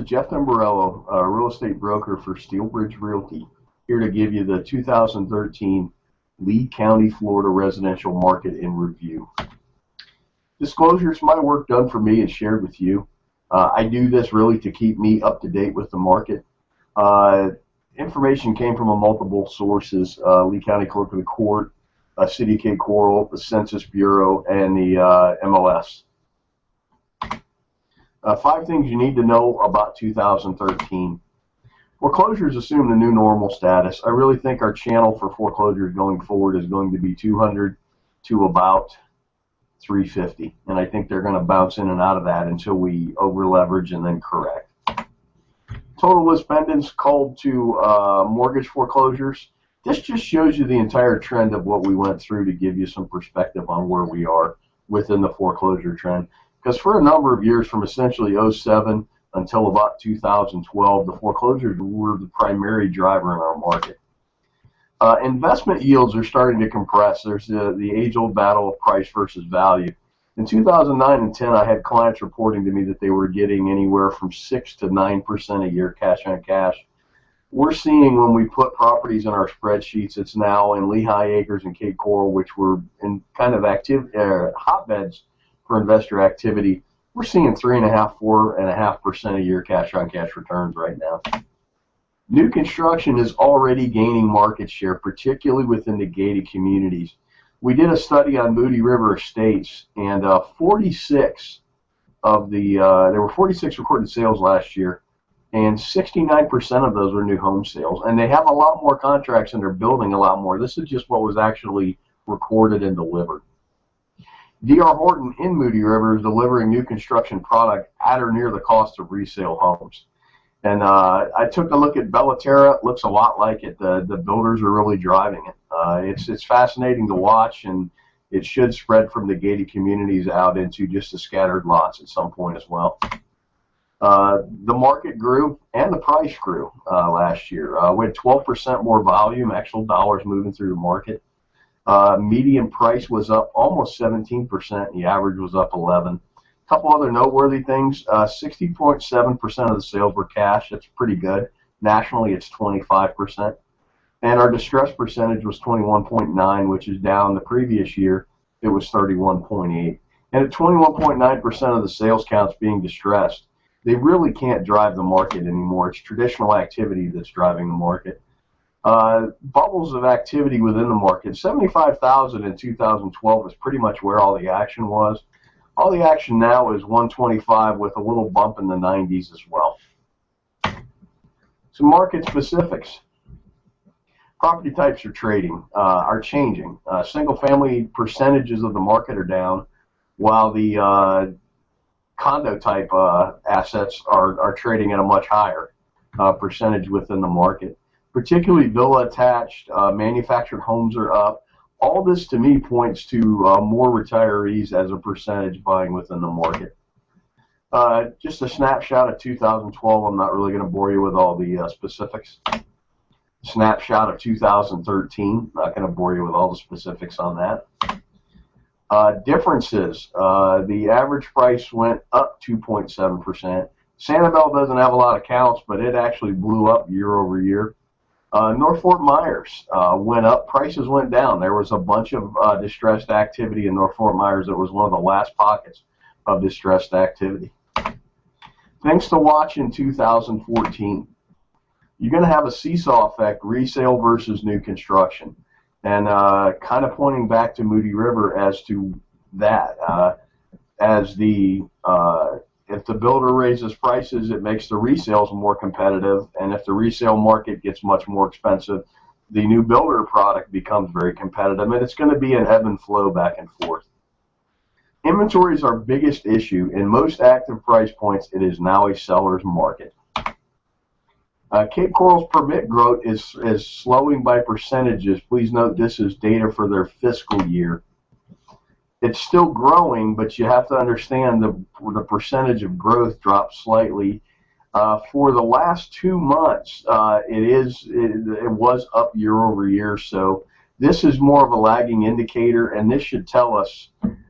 Jeff Tamburello, a real estate broker for Steelbridge Realty, here to give you the 2013 Lee County, Florida residential market in review. Disclosures, my work done for me and shared with you. I do this really to keep me up to date with the market. Information came from multiple sources: Lee County Clerk of the Court, City of Cape Coral, the Census Bureau, and the MLS. 5 things you need to know about 2013. Foreclosures assume the new normal status. I really think our channel for foreclosures going forward is going to be 200 to about 350, and I think they're going to bounce in and out of that until we over leverage and then correct. Total list pendants called to mortgage foreclosures. This just shows you the entire trend of what we went through to give you some perspective on where we are within the foreclosure trend. Because for a number of years, from essentially 07 until about 2012, the foreclosures were the primary driver in our market. Investment yields are starting to compress. There's the age-old battle of price versus value. In 2009 and 10, I had clients reporting to me that they were getting anywhere from 6 to 9% a year cash on cash. We're seeing, when we put properties in our spreadsheets, it's now in Lehigh Acres and Cape Coral, which were in kind of active hotbeds for investor activity. We're seeing 3.5%, 4.5% a year cash on cash returns right now. New construction is already gaining market share, particularly within the gated communities. We did a study on Moody River Estates, and 46 of the there were 46 recorded sales last year, and 69% of those were new home sales. And they have a lot more contracts, and they're building a lot more. This is just what was actually recorded and delivered. D.R. Horton in Moody River is delivering new construction product at or near the cost of resale homes. And I took a look at Bellaterra. It looks a lot like it. The builders are really driving it. It's fascinating to watch, and it should spread from the gated communities out into just the scattered lots at some point as well. The market grew and the price grew last year. We had 12% more volume, actual dollars moving through the market. Median price was up almost 17%, and the average was up 11%. A couple other noteworthy things: 60.7% of the sales were cash. That's pretty good. Nationally, it's 25%. And our distress percentage was 21.9%, which is down. The previous year, it was 31.8%. And at 21.9% of the sales counts being distressed, they really can't drive the market anymore. It's traditional activity that's driving the market. Bubbles of activity within the market. 75,000 in 2012 is pretty much where all the action was. All the action now is 125 with a little bump in the 90s as well. Some market specifics. Property types are changing. Single-family percentages of the market are down, while the condo type assets are trading at a much higher percentage within the market. Particularly villa attached, manufactured homes are up. All this to me points to more retirees as a percentage buying within the market. Just a snapshot of 2012. I'm not really going to bore you with all the specifics. Snapshot of 2013. Not going to bore you with all the specifics on that. Differences. The average price went up 2.7%. Sanibel doesn't have a lot of counts, but it actually blew up year over year. North Fort Myers went up, prices went down. There was a bunch of distressed activity in North Fort Myers. It was one of the last pockets of distressed activity. Things to watch in 2014. You're going to have a seesaw effect, resale versus new construction. And kind of pointing back to Moody River as to that. If the builder raises prices, it makes the resales more competitive, and if the resale market gets much more expensive, the new builder product becomes very competitive, and it's going to be an ebb and flow back and forth. Inventory is our biggest issue. In most active price points, it is now a seller's market. Cape Coral's permit growth is slowing by percentages. Please note this is data for their fiscal year. It's still growing, but you have to understand the percentage of growth dropped slightly. For the last 2 months, it was up year over year. So this is more of a lagging indicator, and this should tell us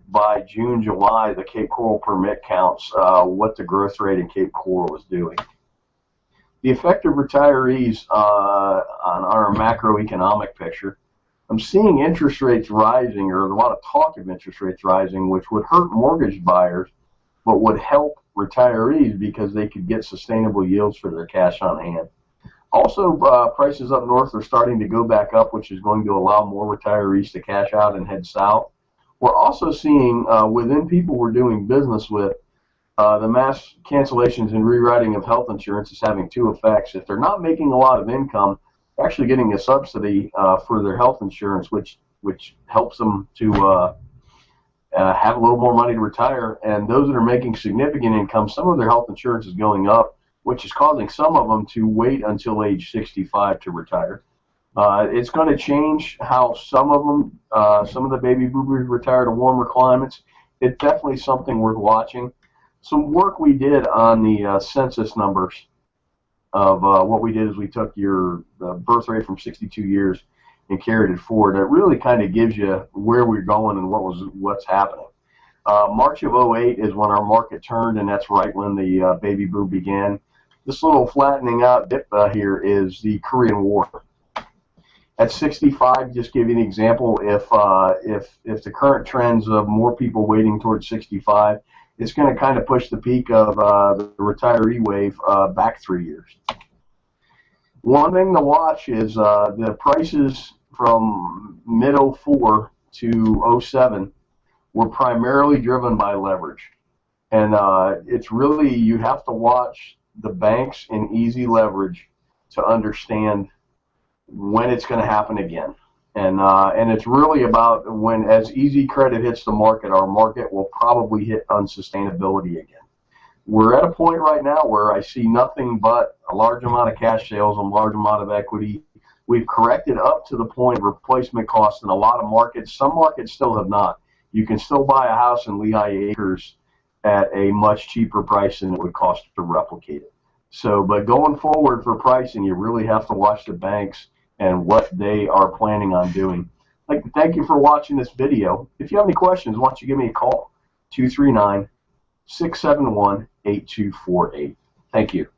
by June, July, the Cape Coral permit counts, what the growth rate in Cape Coral is doing. the effect of retirees on our macroeconomic picture. I'm seeing interest rates rising, or a lot of talk of interest rates rising, which would hurt mortgage buyers, but would help retirees because they could get sustainable yields for their cash on hand. Also, prices up north are starting to go back up, which is going to allow more retirees to cash out and head south. We're also seeing within people we're doing business with, the mass cancellations and rewriting of health insurance is having two effects. If they're not making a lot of income, they're actually getting a subsidy for their health insurance, which helps them to have a little more money to retire. And those that are making significant income, some of their health insurance is going up, which is causing some of them to wait until age 65 to retire. It's going to change how some of them, some of the baby boomers retire to warmer climates. It's definitely something worth watching. Some work we did on the census numbers of what we did is we took the birth rate from 62 years and carried it forward. It really kind of gives you where we're going and what's happening. March of 08 is when our market turned, and that's right when the baby boom began. This little flattening out dip here is the Korean War. At 65, just give you an example, if the current trends of more people waiting towards 65, it's going to kind of push the peak of the retiree wave back 3 years. One thing to watch is the prices from mid-04 to 07 were primarily driven by leverage. And it's really, you have to watch the banks in easy leverage to understand when it's going to happen again. And it's really about when, as easy credit hits the market, our market will probably hit unsustainability again. We're at a point right now where I see nothing but a large amount of cash sales, a large amount of equity. We've corrected up to the point of replacement cost in a lot of markets. Some markets still have not. You can still buy a house in Lehigh Acres at a much cheaper price than it would cost to replicate it. So, but going forward for pricing, you really have to watch the banks and what they are planning on doing. I'd like to thank you for watching this video. If you have any questions, why don't you give me a call, 239-671-8248. Thank you.